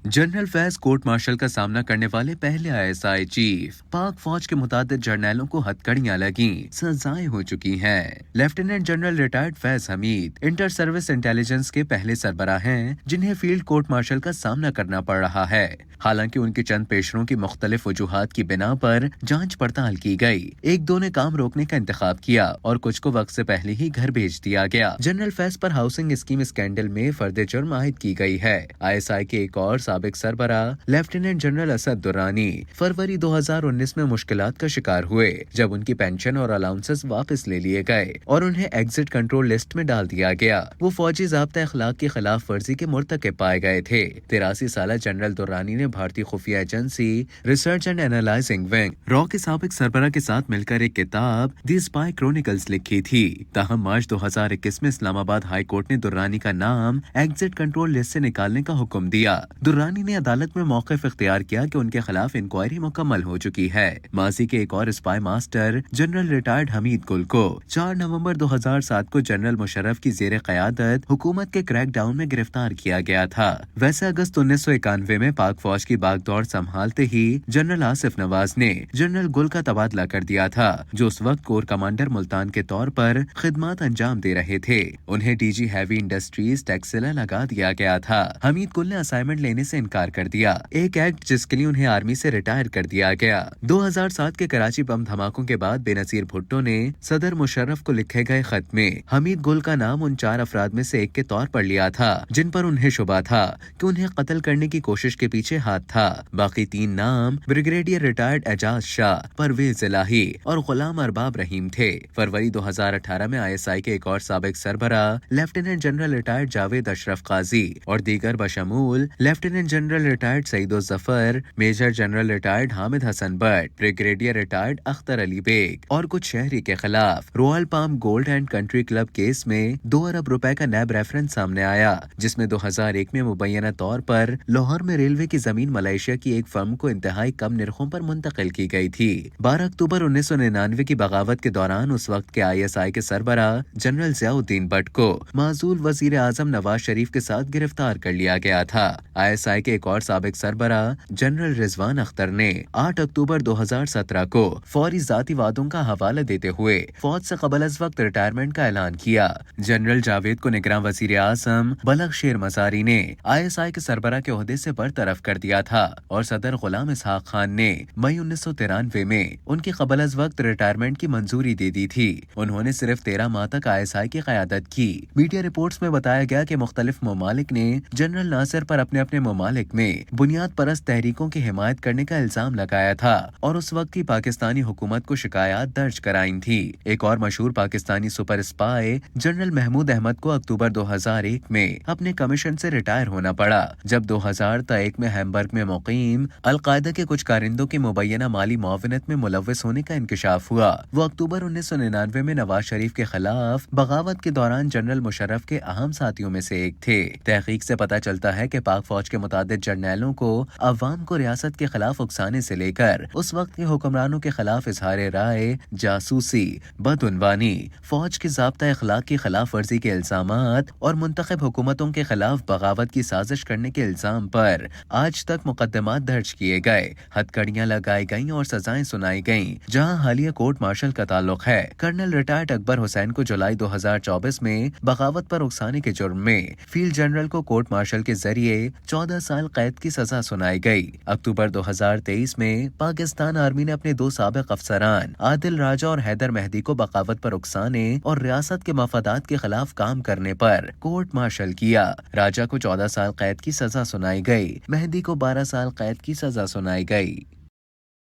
General Faiz court martial का सामना करने वाले पहले आईएसआई चीफ। पाक फौज के मुताबिक जर्नैलों को हथकड़ियां लगी, सजाएं हो चुकी हैं। Lieutenant general retired Faiz Hamid inter service intelligence के पहले सरबराह हैं, जिन्हें फील्ड कोर्ट मार्शल का सामना करना पड़ रहा है। हालांकि उनकी चंद पेशरों की मुख्तलिफ वजूहात की बिना पर जांच पड़ताल की गई। एक दो ने काम रोकने का इंतखाब किया और कुछ को वक्त से पहले ही घर भेज दिया गया। जनरल फैज पर हाउसिंग स्कीम स्कैंडल में फर्द जुर्म आयद की गई है। आईएसआई के एक और साबिक सरबराह लेफ्टिनेंट जनरल असद दुर्रानी फरवरी 2019 में मुश्किलात का शिकार हुए, जब उनकी पेंशन और अलाउंसेस वापस ले लिए गए और उन्हें एग्जिट कंट्रोल लिस्ट में डाल दिया गया। वो फौजी ज़ाब्ता अखलाक की खिलाफ वर्जी के मुर्तकिब पाए गए थे। 83 साल जनरल दुर्रानी ने भारतीय खुफिया agency research and analysing wing raw के साबिक सरबराह के साथ मिलकर एक किताब दी स्पाई क्रॉनिकल्स लिखी थी। ताहम मार्च 2021 में इस्लामाबाद हाई कोर्ट ने दुर्रानी का नाम एग्जिट कंट्रोल लिस्ट से निकालने का हुक्म दिया। दुर्रानी ने अदालत में मौक़िफ़ इख्तियार किया कि उनके खिलाफ इंक्वायरी मुकम्मल हो चुकी है। माजी के एक और spy master general retired Hamid गुल को 4 नवंबर 2007 को जनरल मुशर्रफ की जेर क़यादत हुकूमत के क्रैकडाउन में गिरफ्तार किया गया था। वैसे अगस्त 1991 में पाक फौज की बागदौड़ संभालते ही जनरल आसिफ नवाज ने जनरल गुल का तबादला कर दिया था, जो उस वक्त कोर कमांडर मुल्तान के तौर पर खिदमत अंजाम दे रहे थे। उन्हें डीजी हैवी इंडस्ट्रीज टैक्सिला लगा दिया गया था। हमीद गुल ने असाइनमेंट लेने से इनकार कर दिया, एक एक्ट जिसके लिए उन्हें आर्मी से रिटायर कर दिया गया। 2007 के कराची बम धमाकों के बाद बेनजीर भुट्टो ने सदर मुशर्रफ को लिखे गए खत में हमीद गुल का नाम उन 4 अफराद में से एक के तौर पर लिया था, जिन पर उन्हें शुबा था कि उन्हें कत्ल करने की कोशिश के पीछे हाथ था। बाकी 3 नाम ब्रिगेडियर रिटायर्ड एजाज शाह, परवेज इलाही और गुलाम अरबाब रहीम थे। फरवरी 2018 में आईएसआई के एक और साबिक सरबराह lieutenant general retired Javed Ashraf Qazi और दीगर बशमूल lieutenant general retired Saeed Zafar, major general retired Hamid Hasan Bhatt, brigadier retired Akhtar Ali Baig और कुछ शहरी के खिलाफ Royal Palm Golf and Country Club case में 2 अरब रुपए का नैब रेफरेंस सामने आया, जिसमें 2001 में मुबैना तौर पर लाहौर में रेलवे की जमीन मलेशिया की एक फर्म को इंतहाई कम निरखों पर मुंतकिल की गई थी। 12 अक्टूबर 1999 की बगावत के दौरान उस वक्त के आईएसआई के सरबराह जनरल ज़ियाउद्दीन भट्ट को माजूल वजीर आजम नवाज शरीफ के साथ गिरफ्तार कर लिया गया था। आईएसआई के एक और साबिक सरबराह जनरल रिजवान अख्तर ने 8 अक्टूबर 2017 को फौरी जाती वादों का हवाला देते हुए फौज से कबल अज वक्त रिटायरमेंट का ऐलान किया। जनरल जावेद को निगरान वजीर आजम बलग शेर मसारी ने आईएसआई के सरबराह के ओहदे से बरतरफ कर दिया था और सदर गुलाम इसहाक खान ने मई 1993 में उनकी कबल अज वक्त रिटायरमेंट की मंजूरी दे दी थी। उन्होंने सिर्फ 13 माह तक आईएसआई की क़यादत की। मीडिया रिपोर्ट्स में बताया गया कि मुख्तलिफ ममालिक ने जनरल नासिर पर अपने अपने ममालिक में बुनियाद परस्त तहरीकों की हिमायत करने का इल्जाम लगाया था और उस वक्त की पाकिस्तानी हुकूमत को शिकायत दर्ज कराई थी। एक और मशहूर Pakistani super spy general Mahmood Ahmad को अक्टूबर 2001 में अपने कमीशन से रिटायर होना पड़ा, जब 2001 में हैम्बर्ग में मुकीम अलकायदा के कुछ कारिंदों की मुबैना माली मुआवनत में मुलव्वस होने का इंकशाफ हुआ। वो अक्टूबर 1999 में नवाज शरीफ के खिलाफ बगावत के दौरान जनरल मुशर्रफ के अहम साथियों में से एक थे। तहकीक से पता चलता है कि पाक फौज के मुतादिद जर्नैलों को अवाम को रियासत के खिलाफ उकसाने से लेकर उस वक्त के हुक्मरानों के खिलाफ इजहार राय, जासूसी, बदउनवानी, फौज के ज़ाब्ता अखलाक की खिलाफ वर्जी के इल्जामात और मुंतखब हुकूमतों के खिलाफ बगावत की साजिश करने के इल्जाम पर आज तक मुकदमात दर्ज किए गए, हथकड़ियां लगाई गईं और सजाएं सुनाई गईं। जहां हालिया कोर्ट मार्शल का ताल्लुक है, कर्नल रिटायर्ड अकबर हुसैन को जुलाई 2024 में बगावत पर उकसाने के जुर्म में फील्ड जनरल को कोर्ट मार्शल के जरिए 14 साल कैद की सजा सुनाई गई। अक्टूबर 2023 में पाकिस्तान आर्मी ने अपने 2 साबिक अफसरान आदिल राजा और हैदर मेहदी को बगावत पर उकसाने और रियासत के मफादात के खिलाफ काम करने पर कोर्ट मार्शल किया। राजा को 14 साल कैद की सजा सुनाई गई, मेहदी को 12 साल कैद की सजा सुनाई गई।